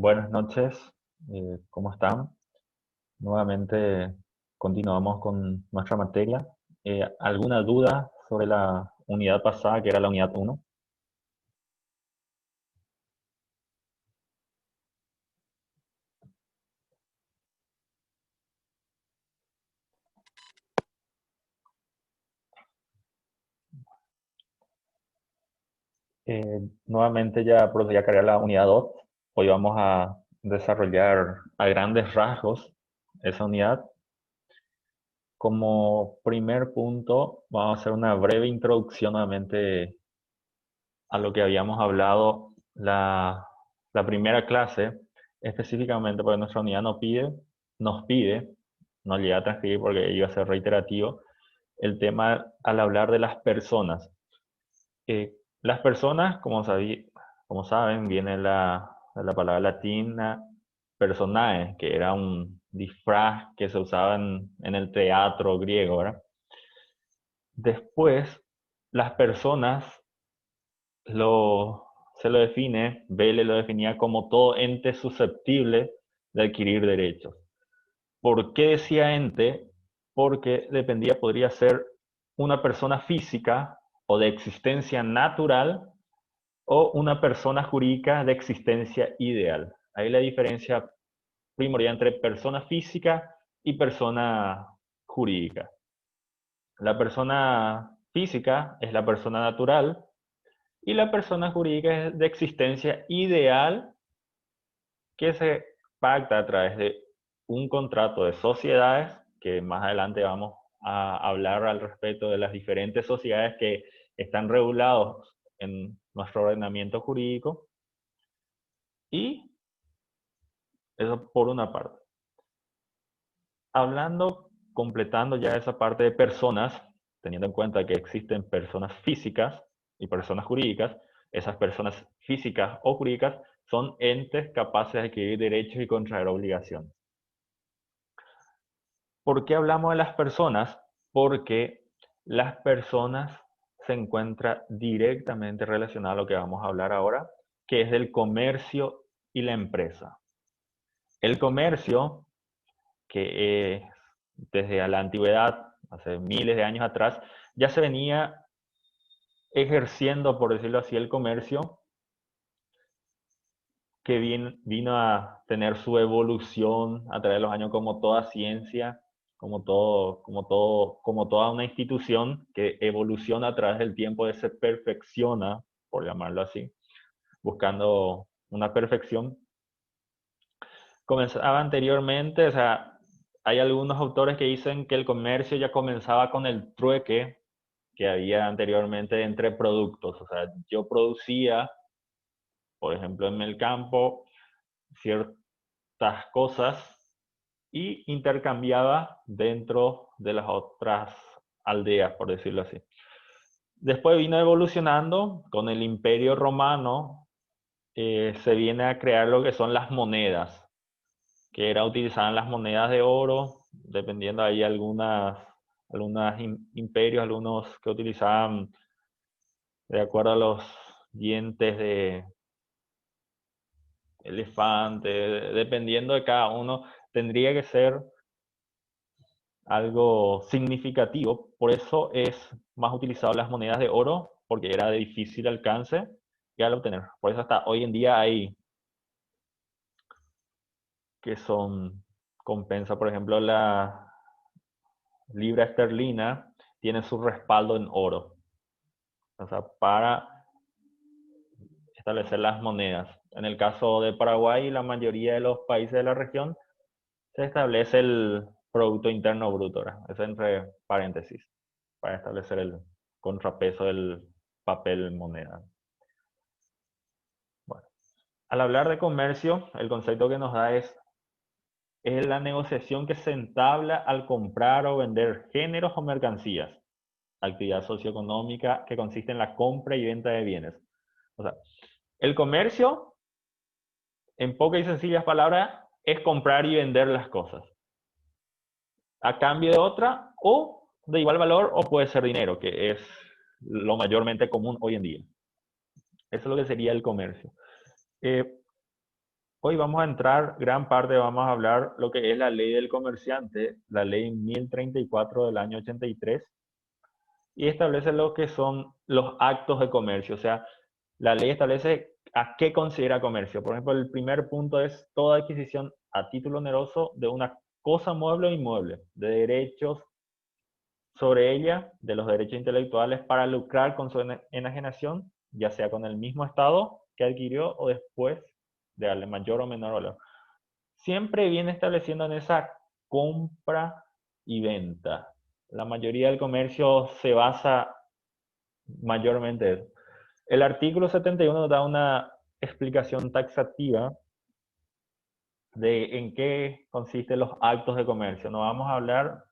Buenas noches, ¿cómo están? Nuevamente continuamos con nuestra materia. ¿Alguna duda sobre la unidad pasada, que era la unidad uno? Nuevamente ya procedí a cargar la unidad 2. Hoy vamos a desarrollar a grandes rasgos esa unidad. Como primer punto, vamos a hacer una breve introducción nuevamente a lo que habíamos hablado la primera clase, específicamente porque nuestra unidad nos pide, no llegué a transcribir porque iba a ser reiterativo, el tema al hablar de las personas. Las personas, como saben, viene de la palabra latina personae, que era un disfraz que se usaba en el teatro griego, ¿verdad? Después, las personas lo, se lo define, Vélez lo definía como todo ente susceptible de adquirir derechos. ¿Por qué decía ente? Porque dependía, podría ser una persona física o de existencia natural o una persona jurídica de existencia ideal. Ahí la diferencia primordial entre persona física y persona jurídica. La persona física es la persona natural y la persona jurídica es de existencia ideal que se pacta a través de un contrato de sociedades, que más adelante vamos a hablar al respecto de las diferentes sociedades que están regulados en nuestro ordenamiento jurídico. Y eso por una parte. Hablando, completando ya esa parte de personas, teniendo en cuenta que existen personas físicas y personas jurídicas, esas personas físicas o jurídicas son entes capaces de adquirir derechos y contraer obligaciones. ¿Por qué hablamos de las personas? Porque las personas se encuentran directamente relacionadas a lo que vamos a hablar ahora, que es del comercio y la empresa. El comercio, que desde la antigüedad, hace miles de años atrás, ya se venía ejerciendo, por decirlo así, el comercio, que vino a tener su evolución a través de los años como toda ciencia, como toda una institución que evoluciona a través del tiempo y se perfecciona, por llamarlo así, buscando una perfección. Comenzaba anteriormente, o sea, hay algunos autores que dicen que el comercio ya comenzaba con el trueque que había anteriormente entre productos. O sea, yo producía, por ejemplo, en el campo, ciertas cosas y intercambiaba dentro de las otras aldeas, por decirlo así. Después vino evolucionando con el Imperio Romano, se viene a crear lo que son las monedas, que era utilizaban las monedas de oro, dependiendo hay algunos imperios, algunos que utilizaban de acuerdo a los dientes de elefante, dependiendo de cada uno, tendría que ser algo significativo. Por eso es más utilizado las monedas de oro, porque era de difícil alcance y al obtener. Por eso hasta hoy en día hay que son compensa, por ejemplo, la libra esterlina tiene su respaldo en oro. O sea, para establecer las monedas. En el caso de Paraguay y la mayoría de los países de la región, se establece el Producto Interno Bruto. Es entre paréntesis, para establecer el contrapeso del papel moneda. Bueno, al hablar de comercio, el concepto que nos da es la negociación que se entabla al comprar o vender géneros o mercancías. Actividad socioeconómica que consiste en la compra y venta de bienes. O sea, el comercio, en pocas y sencillas palabras, es comprar y vender las cosas a cambio de otra o de igual valor o puede ser dinero, que es lo mayormente común hoy en día. Eso es lo que sería el comercio. Eh, Hoy vamos a entrar, gran parte vamos a hablar lo que es la ley del comerciante, la ley 1034 del año 83, y establece lo que son los actos de comercio. O sea, la ley establece a qué considera comercio. Por ejemplo, el primer punto es toda adquisición a título oneroso de una cosa mueble o inmueble, de derechos sobre ella, de los derechos intelectuales, para lucrar con su enajenación, ya sea con el mismo Estado que adquirió o después de darle mayor o menor valor. Siempre viene estableciendo en esa compra y venta. La mayoría del comercio se basa mayormente en eso. El artículo 71 da una explicación taxativa de en qué consisten los actos de comercio. No vamos a hablar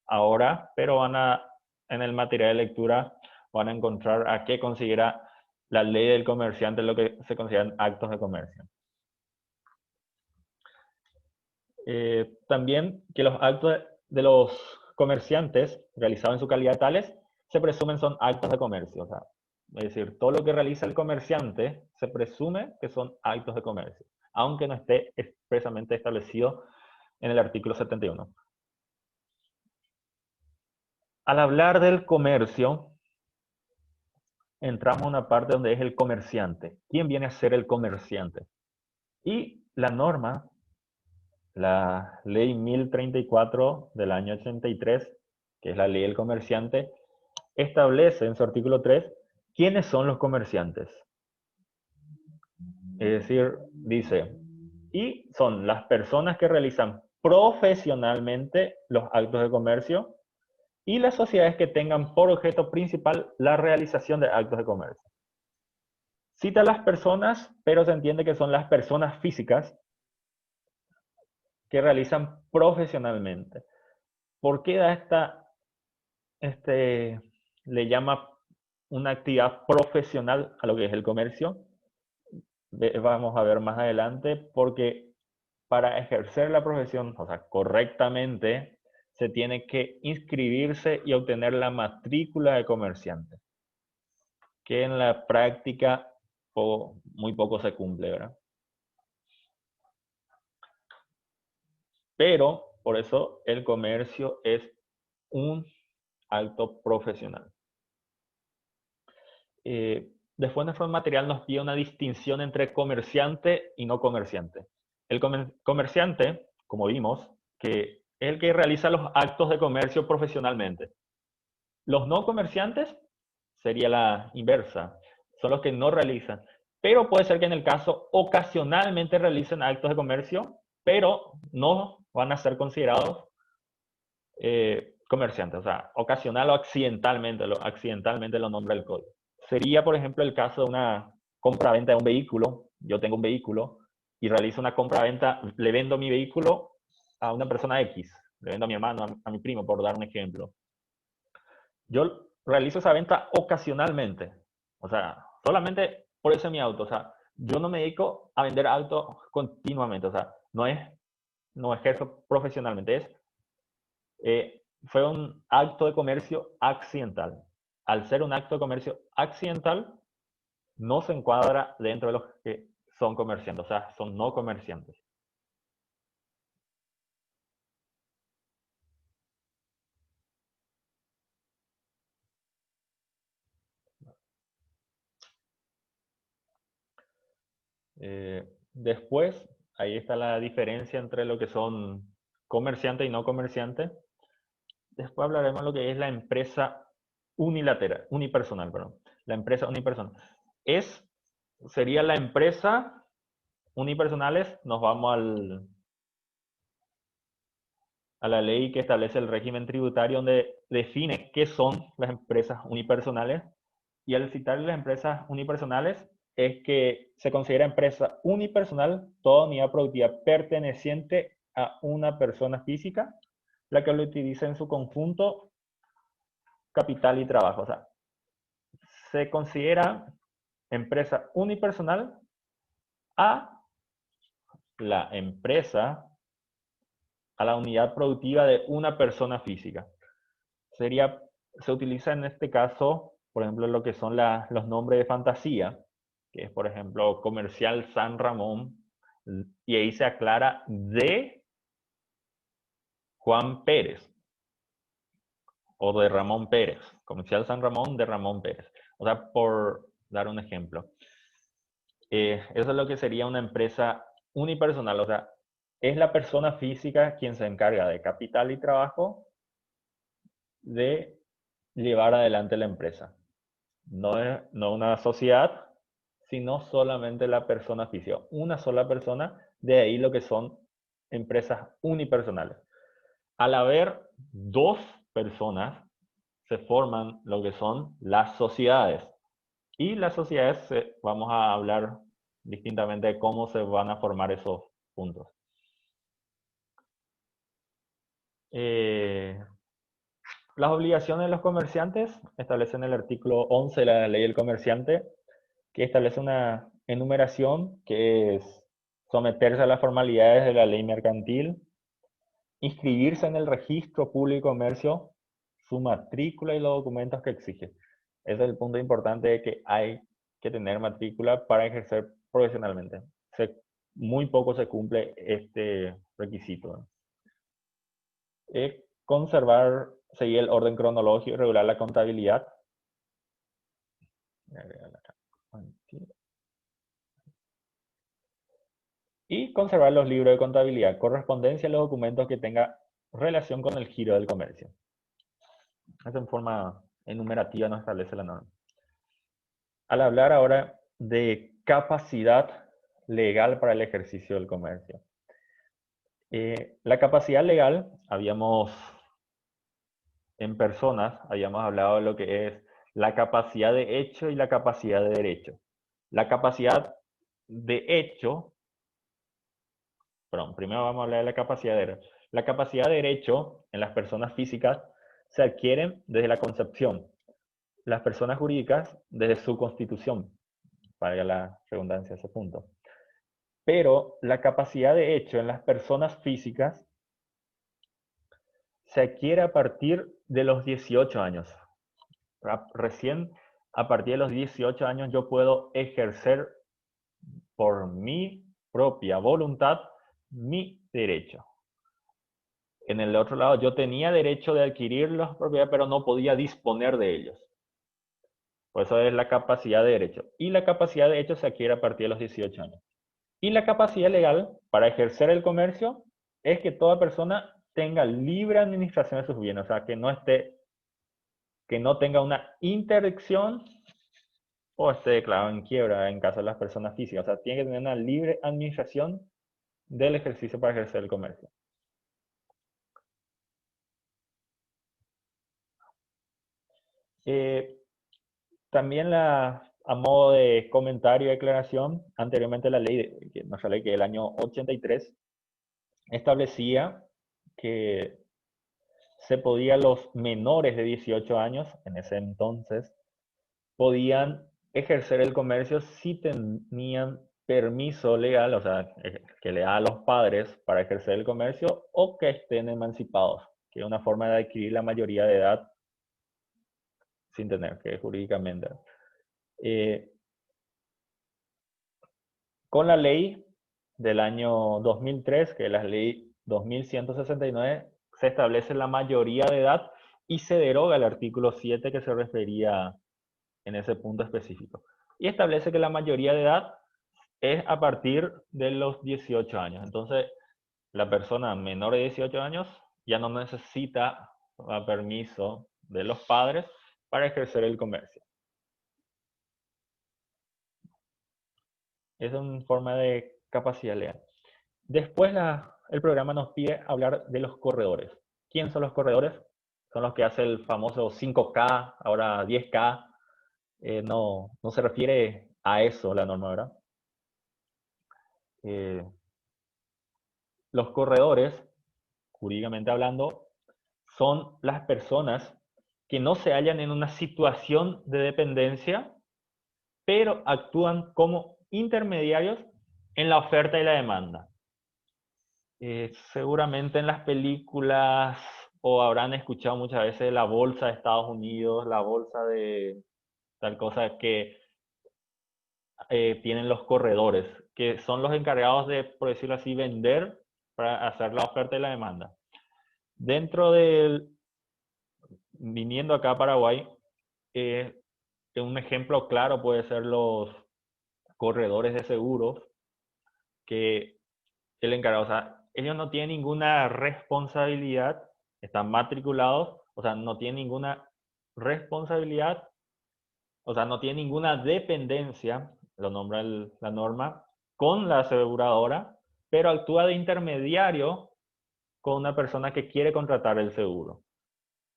ahora, pero en el material de lectura van a encontrar a qué considera la ley del comerciante lo que se consideran actos de comercio. También que los actos de los comerciantes realizados en su calidad de tales se presumen son actos de comercio. O sea, es decir, todo lo que realiza el comerciante se presume que son actos de comercio, aunque no esté expresamente establecido en el artículo 71. Al hablar del comercio, entramos a una parte donde es el comerciante. ¿Quién viene a ser el comerciante? Y la norma, la ley 1034 del año 83, que es la ley del comerciante, establece en su artículo 3 quiénes son los comerciantes. Es decir, dice, y son las personas que realizan profesionalmente los actos de comercio y las sociedades que tengan por objeto principal la realización de actos de comercio. Cita a las personas, pero se entiende que son las personas físicas que realizan profesionalmente. ¿Por qué da le llama una actividad profesional a lo que es el comercio? Vamos a ver más adelante, porque para ejercer la profesión, o sea, correctamente, se tiene que inscribirse y obtener la matrícula de comerciante, que en la práctica muy poco se cumple, ¿verdad? Pero por eso el comercio es un acto profesional. Después nuestro material nos pide una distinción entre comerciante y no comerciante. El comerciante, como vimos, que es el que realiza los actos de comercio profesionalmente. Los no comerciantes sería la inversa, son los que no realizan. Pero puede ser que en el caso ocasionalmente realicen actos de comercio, pero no van a ser considerados comerciantes. O sea, ocasional o accidentalmente lo nombra el código. Sería, por ejemplo, el caso de una compra-venta de un vehículo. Yo tengo un vehículo y realizo una compra-venta, le vendo mi vehículo a una persona X, le vendo a mi hermano, a mi primo, por dar un ejemplo. Yo realizo esa venta ocasionalmente, o sea, solamente por ese mi auto. O sea, yo no me dedico a vender autos continuamente, o sea, no ejerzo profesionalmente, fue un acto de comercio accidental. Al ser un acto de comercio accidental, no se encuadra dentro de los que son comerciantes, o sea, son no comerciantes. Después, ahí está la diferencia entre lo que son comerciante y no comerciante. Después hablaremos de lo que es la empresa unipersonal, perdón. La empresa unipersonal. Sería la empresa unipersonales, nos vamos a la ley que establece el régimen tributario, donde define qué son las empresas unipersonales. Y al citar las empresas unipersonales, es que se considera empresa unipersonal toda unidad productiva perteneciente a una persona física, la que lo utiliza en su conjunto capital y trabajo. O sea, se considera empresa unipersonal a la empresa, a la unidad productiva de una persona física. Se utiliza en este caso, por ejemplo, lo que son los nombres de fantasía, que es, por ejemplo, Comercial San Ramón, y ahí se aclara de Juan Pérez o de Ramón Pérez. Comercial San Ramón de Ramón Pérez. O sea, por dar un ejemplo. Eso es lo que sería una empresa unipersonal. O sea, es la persona física quien se encarga de capital y trabajo de llevar adelante la empresa. No es no una sociedad, sino solamente la persona física. Una sola persona, de ahí lo que son empresas unipersonales. Al haber dos personas, se forman lo que son las sociedades. Y las sociedades, vamos a hablar distintamente de cómo se van a formar esos puntos. Las obligaciones de los comerciantes establecen el artículo 11 de la ley del comerciante, que establece una enumeración que es someterse a las formalidades de la ley mercantil, inscribirse en el registro público de comercio, su matrícula y los documentos que exige. Ese es el punto importante de que hay que tener matrícula para ejercer profesionalmente. Muy poco se cumple este requisito. Conservar, seguir el orden cronológico y regular la contabilidad. Y conservar los libros de contabilidad, correspondencia a los documentos que tenga relación con el giro del comercio. Esa en forma enumerativa nos establece la norma. Al hablar ahora de capacidad legal para el ejercicio del comercio. La capacidad legal, en personas, habíamos hablado de lo que es la capacidad de hecho y la capacidad de derecho. La capacidad de hecho, perdón, primero vamos a hablar de la capacidad de derecho. La capacidad de derecho en las personas físicas se adquiere desde la concepción. Las personas jurídicas desde su constitución, valga la redundancia ese punto. Pero la capacidad de hecho en las personas físicas se adquiere a partir de los 18 años. Recién a partir de los 18 años yo puedo ejercer por mi propia voluntad mi derecho. En el otro lado, yo tenía derecho de adquirir las propiedades, pero no podía disponer de ellos. Por eso es la capacidad de derecho. Y la capacidad de hecho se adquiere a partir de los 18 años. Y la capacidad legal para ejercer el comercio es que toda persona tenga libre administración de sus bienes, o sea, que no tenga una interdicción o esté declarado en quiebra en caso de las personas físicas. O sea, tiene que tener una libre administración del ejercicio para ejercer el comercio. También a modo de comentario y declaración, anteriormente nuestra ley que del año 83 establecía que los menores de 18 años, en ese entonces, podían ejercer el comercio si tenían permiso legal, o sea, que le da a los padres para ejercer el comercio o que estén emancipados, que es una forma de adquirir la mayoría de edad sin tener que jurídicamente. Con la ley del año 2003, que es la ley 2169, se establece la mayoría de edad y se deroga el artículo 7 que se refería en ese punto específico. Y establece que la mayoría de edad es a partir de los 18 años. Entonces, la persona menor de 18 años ya no necesita permiso de los padres para ejercer el comercio. Es una forma de capacidad legal. Después el programa nos pide hablar de los corredores. ¿Quién son los corredores? Son los que hacen el famoso 5K, ahora 10K. No se refiere a eso la norma, ¿verdad? Los corredores, jurídicamente hablando, son las personas que no se hallan en una situación de dependencia, pero actúan como intermediarios en la oferta y la demanda. Seguramente en las películas o habrán escuchado muchas veces la bolsa de Estados Unidos, la bolsa de tal cosa, que tienen los corredores, que son los encargados de, por decirlo así, vender para hacer la oferta y la demanda. Dentro del, viniendo acá a Paraguay, un ejemplo claro puede ser los corredores de seguros, que el encargado, o sea, ellos no tienen ninguna responsabilidad, están matriculados, o sea, no tienen ninguna responsabilidad, o sea, no tienen ninguna dependencia, lo nombra la norma, con la aseguradora, pero actúa de intermediario con una persona que quiere contratar el seguro.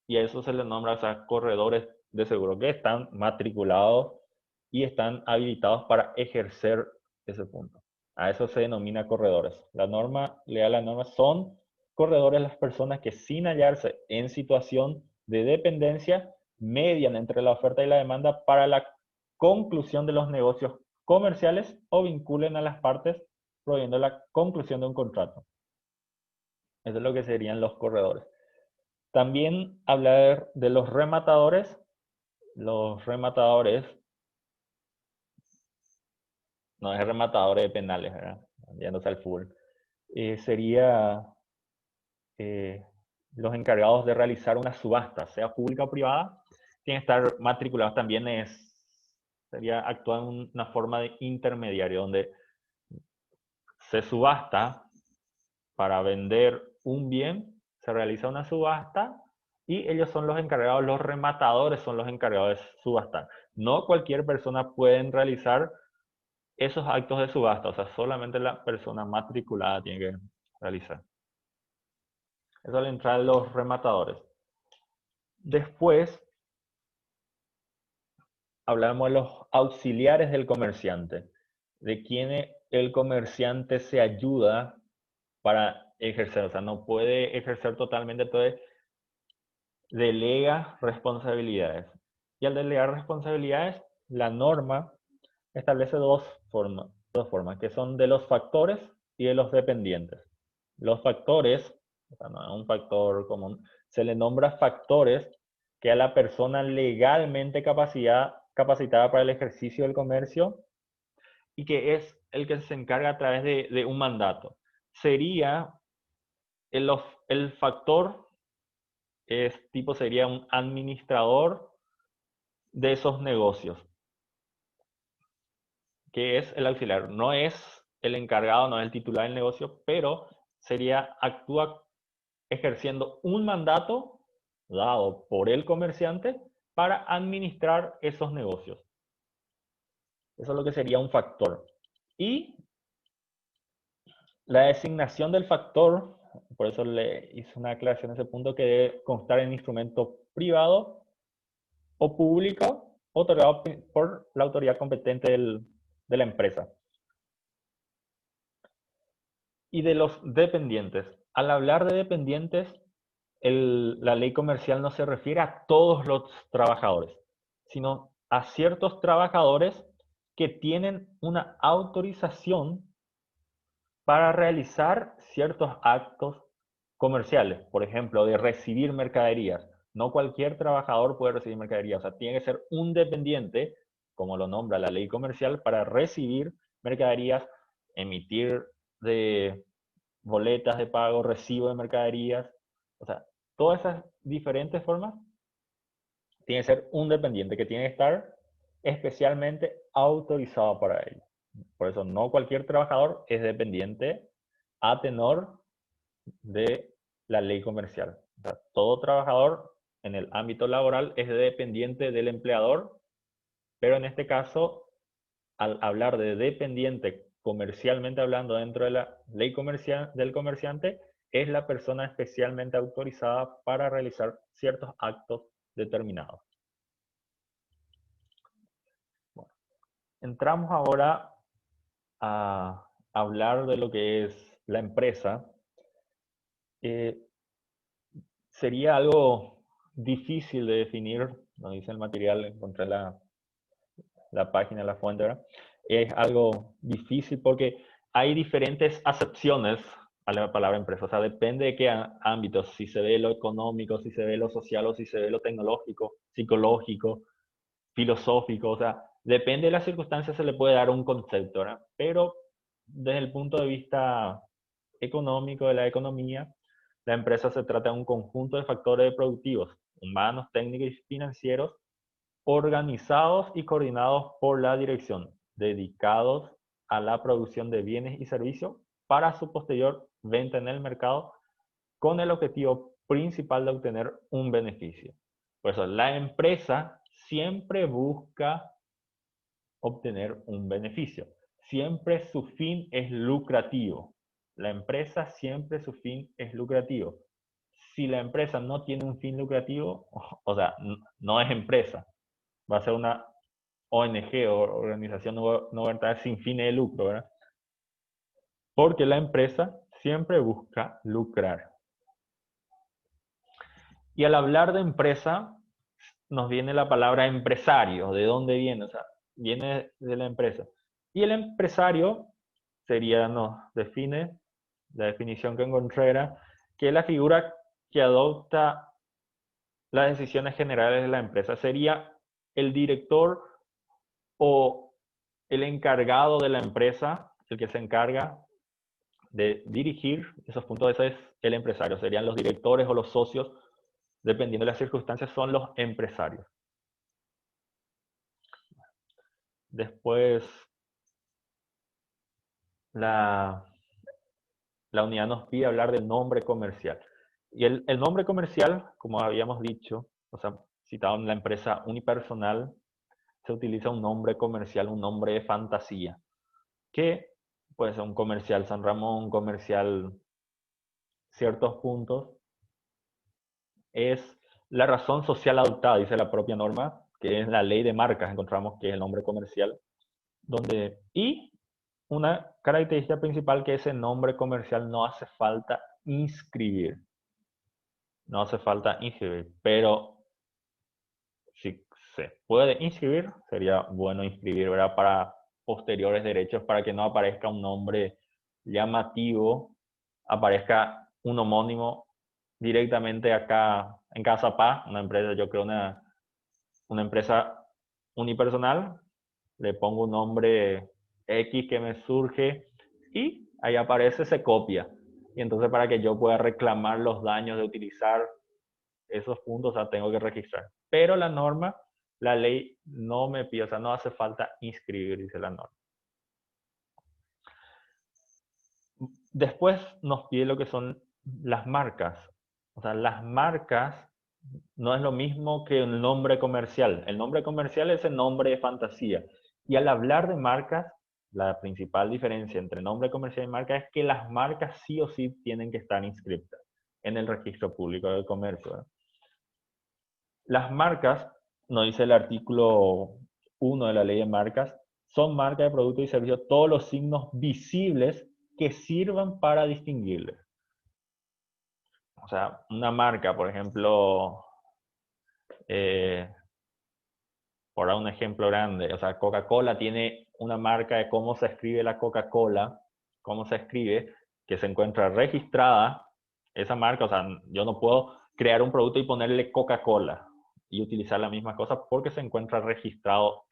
Y a eso se le nombra, o sea, corredores de seguro, que están matriculados y están habilitados para ejercer ese punto. A eso se denomina corredores. La norma, lea la norma, son corredores las personas que sin hallarse en situación de dependencia median entre la oferta y la demanda para la conclusión de los negocios comerciales o vinculen a las partes proveyendo la conclusión de un contrato. Eso es lo que serían los corredores. También hablar de los rematadores. Los rematadores, no es rematadores de penales, ¿verdad? Yéndose al fútbol. Sería los encargados de realizar una subasta, sea pública o privada, tienen que estar matriculados también, sería actuar en una forma de intermediario, donde se subasta para vender un bien, se realiza una subasta y ellos son los encargados, los rematadores son los encargados de subastar. No cualquier persona puede realizar esos actos de subasta, o sea, solamente la persona matriculada tiene que realizar. Eso al entrar los rematadores. Después, hablamos de los auxiliares del comerciante, de quienes el comerciante se ayuda para ejercer, o sea, no puede ejercer totalmente, entonces delega responsabilidades. Y al delegar responsabilidades, la norma establece dos formas, que son de los factores y de los dependientes. Los factores, o sea, no es un factor común, se le nombra factores que a la persona legalmente capacitada para el ejercicio del comercio y que es el que se encarga a través de un mandato. Sería el factor, sería un administrador de esos negocios, que es el auxiliar. No es el encargado, no es el titular del negocio, pero actúa ejerciendo un mandato dado por el comerciante para administrar esos negocios. Eso es lo que sería un factor. Y la designación del factor, por eso le hice una aclaración a ese punto, que debe constar en instrumento privado o público otorgado por la autoridad competente de la empresa. Y de los dependientes. Al hablar de dependientes, la ley comercial no se refiere a todos los trabajadores, sino a ciertos trabajadores que tienen una autorización para realizar ciertos actos comerciales, por ejemplo, de recibir mercaderías. No cualquier trabajador puede recibir mercaderías, o sea, tiene que ser un dependiente, como lo nombra la ley comercial, para recibir mercaderías, emitir de boletas de pago, recibo de mercaderías, o sea, todas esas diferentes formas, tiene que ser un dependiente que tiene que estar especialmente autorizado para ello. Por eso no cualquier trabajador es dependiente a tenor de la ley comercial. O sea, todo trabajador en el ámbito laboral es dependiente del empleador, pero en este caso, al hablar de dependiente comercialmente hablando dentro de la ley comercial del comerciante, es la persona especialmente autorizada para realizar ciertos actos determinados. Bueno, entramos ahora a hablar de lo que es la empresa. Sería algo difícil de definir, nos dice el material, encontré la página, la fuente, ¿verdad? Es algo difícil porque hay diferentes acepciones a la palabra empresa, o sea, depende de qué ámbitos, si se ve lo económico, si se ve lo social o si se ve lo tecnológico, psicológico, filosófico, o sea, Depende de las circunstancias, se le puede dar un concepto, ¿verdad? Pero desde el punto de vista económico de la economía, la empresa se trata de un conjunto de factores productivos, humanos, técnicos y financieros, organizados y coordinados por la dirección, dedicados a la producción de bienes y servicios para su posterior venta en el mercado con el objetivo principal de obtener un beneficio. Por eso, la empresa siempre busca obtener un beneficio. Siempre su fin es lucrativo. La empresa siempre su fin es lucrativo. Si la empresa no tiene un fin lucrativo, o sea, no es empresa, va a ser una ONG o organización no gubernamental sin fines de lucro, ¿verdad? Porque la empresa siempre busca lucrar. Y al hablar de empresa, nos viene la palabra empresario. ¿De dónde viene? O sea, viene de la empresa. Y el empresario sería, nos define, la definición que encontré era, que es la figura que adopta las decisiones generales de la empresa. Sería el director o el encargado de la empresa, el que se encarga de dirigir esos puntos. Ese es el empresario. Serían los directores o los socios, dependiendo de las circunstancias, son los empresarios. Después, la, la unidad nos pide hablar del nombre comercial. Y el nombre comercial, como habíamos dicho, o sea, citado en la empresa unipersonal, se utiliza un nombre comercial, un nombre de fantasía, que puede ser un comercial San Ramón, un comercial ciertos puntos. Es la razón social adoptada, dice la propia norma, que es la ley de marcas, encontramos que es el nombre comercial, y una característica principal que ese nombre comercial no hace falta inscribir. No hace falta inscribir, pero si se puede inscribir, sería bueno inscribir, ¿verdad? Para posteriores derechos, para que no aparezca un nombre llamativo, aparezca un homónimo directamente acá en Casa Paz, una empresa, yo creo una empresa unipersonal, le pongo un nombre X que me surge y ahí aparece, se copia. Y entonces para que yo pueda reclamar los daños de utilizar esos puntos, o sea, tengo que registrar. Pero la norma, la ley no me pide, o sea, no hace falta inscribir, dice la norma. Después nos pide lo que son las marcas. O sea, las marcas no es lo mismo que el nombre comercial. El nombre comercial es el nombre de fantasía. Y al hablar de marcas, la principal diferencia entre nombre comercial y marca es que las marcas sí o sí tienen que estar inscritas en el registro público del comercio, ¿verdad? Las marcas, nos dice el artículo 1 de la ley de marcas, son marcas de productos y servicios todos los signos visibles que sirvan para distinguirles. O sea, una marca, por ejemplo, eh, por dar un ejemplo grande, o sea, Coca-Cola tiene una marca de cómo se escribe la Coca-Cola, cómo se escribe, que se encuentra registrada, esa marca, o sea, yo no puedo crear un producto y ponerle Coca-Cola y utilizar la misma cosa porque se encuentra registrado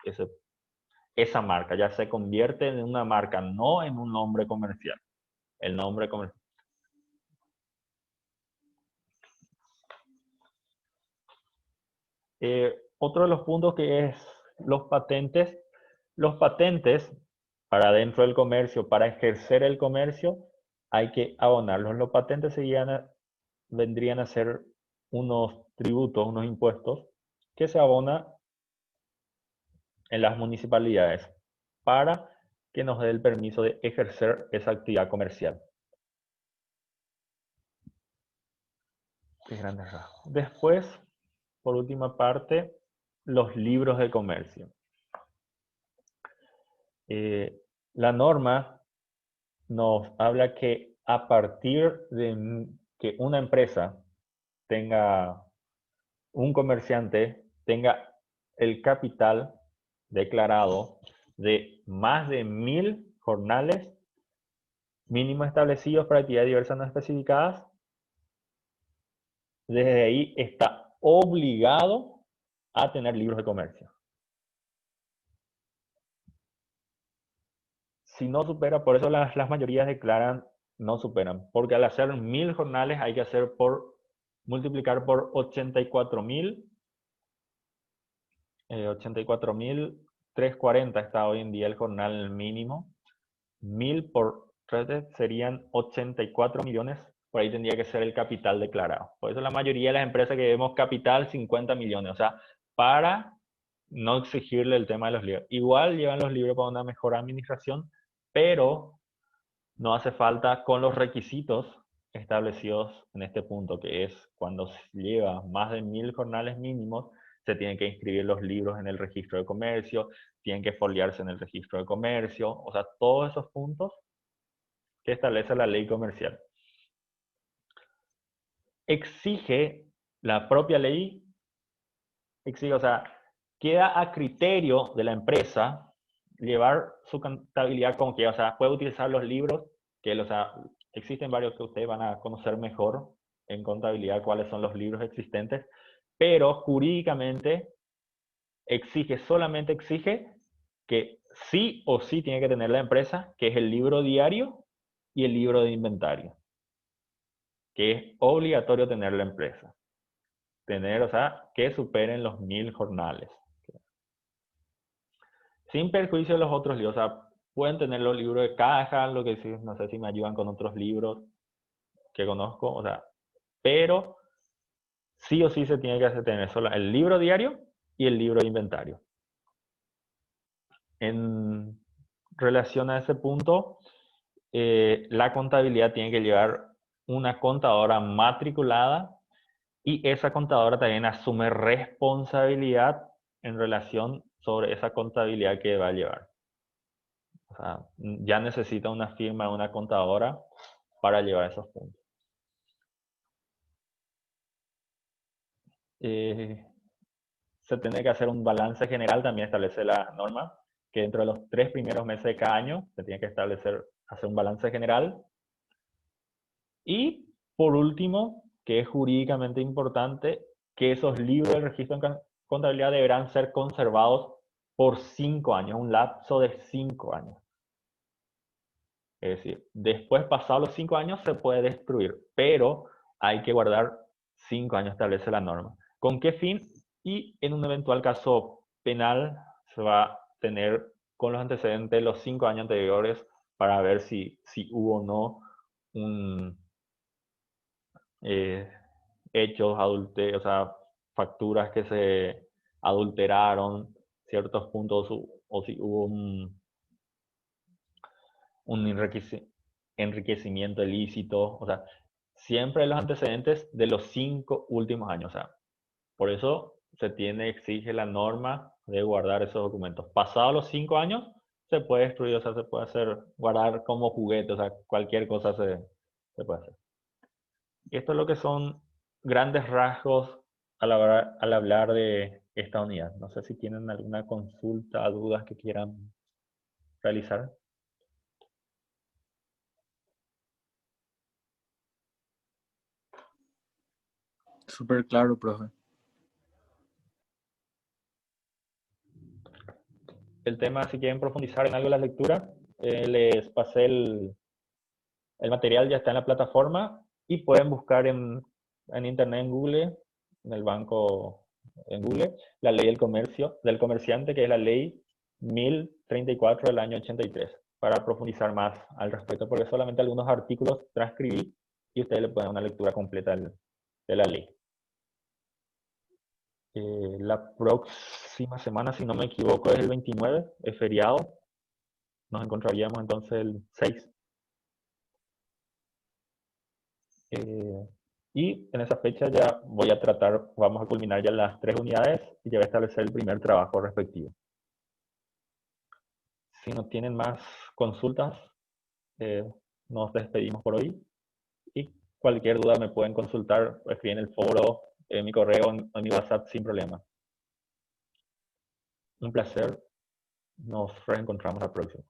esa marca, ya se convierte en una marca, no en un nombre comercial. El nombre comercial. Otro de los puntos que es los patentes para dentro del comercio, para ejercer el comercio, hay que abonarlos. Los patentes vendrían a ser unos tributos, unos impuestos que se abona en las municipalidades para que nos dé el permiso de ejercer esa actividad comercial. Después, por última parte, los libros de comercio. La norma nos habla que a partir de que una empresa tenga, un comerciante tenga el capital declarado de más de 1000 jornales mínimos establecidos para actividades diversas no especificadas, desde ahí está obligado a tener libros de comercio. Si no supera, por eso las mayorías declaran no superan, porque al hacer 1000 jornales hay que hacer multiplicar por 84.340 está hoy en día el jornal mínimo. 1000 por 3 serían 84 millones, por ahí tendría que ser el capital declarado. Por eso la mayoría de las empresas que vemos capital 50 millones, o sea, para no exigirle el tema de los libros. Igual llevan los libros para una mejor administración, pero no hace falta con los requisitos establecidos en este punto, que es cuando se lleva más de 1000 jornales mínimos, se tienen que inscribir los libros en el registro de comercio, tienen que foliarse en el registro de comercio, o sea, todos esos puntos que establece la ley comercial. Exige la propia ley, exige, o sea, queda a criterio de la empresa llevar su contabilidad con que, o sea, puede utilizar los libros, que, o sea, existen varios que ustedes van a conocer mejor en contabilidad cuáles son los libros existentes, pero jurídicamente solamente exige que sí o sí tiene que tener la empresa, que es el libro diario y el libro de inventario, que es obligatorio tener la empresa. Tener, o sea, que superen los 1000 jornales. Sin perjuicio de los otros libros, o sea, pueden tener los libros de caja, lo que sí, no sé si me ayudan con otros libros que conozco, o sea, pero sí o sí se tiene que tener solo el libro diario y el libro de inventario. En relación a ese punto, la contabilidad tiene que llevar una contadora matriculada y esa contadora también asume responsabilidad en relación sobre esa contabilidad que va a llevar. O sea, ya necesita una firma, una contadora para llevar esos puntos. Se tiene que hacer un balance general, también establece la norma, que dentro de los 3 primeros meses de cada año se tiene que hacer un balance general. Y por último, que es jurídicamente importante, que esos libros del registro de contabilidad deberán ser conservados por 5 años, un lapso de 5 años. Es decir, después, pasados los 5 años, se puede destruir, pero hay que guardar 5 años, establece la norma. ¿Con qué fin? Y en un eventual caso penal, se va a tener con los antecedentes los 5 años anteriores para ver si hubo o no un hechos o sea, facturas que se adulteraron, ciertos puntos, o si hubo un enriquecimiento ilícito, o sea, siempre los antecedentes de los 5 últimos años, o sea, por eso exige la norma de guardar esos documentos. Pasados los 5 años, se puede destruir, o sea, se puede guardar como juguete, o sea, cualquier cosa se puede hacer. Esto es lo que son grandes rasgos al hablar de esta unidad. No sé si tienen alguna consulta, dudas que quieran realizar. Súper claro, profe. El tema, si quieren profundizar en algo de la lectura, les pasé el material, ya está en la plataforma y pueden buscar en internet, en Google, en el banco, en Google, la ley del comerciante, que es la ley 1034 del año 83, para profundizar más al respecto, porque solamente algunos artículos transcribí y ustedes le pueden dar una lectura completa de la ley. La próxima semana, si no me equivoco, es el 29, es feriado. Nos encontraríamos entonces el 6. Y en esa fecha ya vamos a culminar ya las 3 unidades y ya voy a establecer el primer trabajo respectivo. Si no tienen más consultas, nos despedimos por hoy. Y cualquier duda me pueden consultar, escribir en el foro, en mi correo, en mi WhatsApp, sin problema. Un placer. Nos reencontramos la próxima.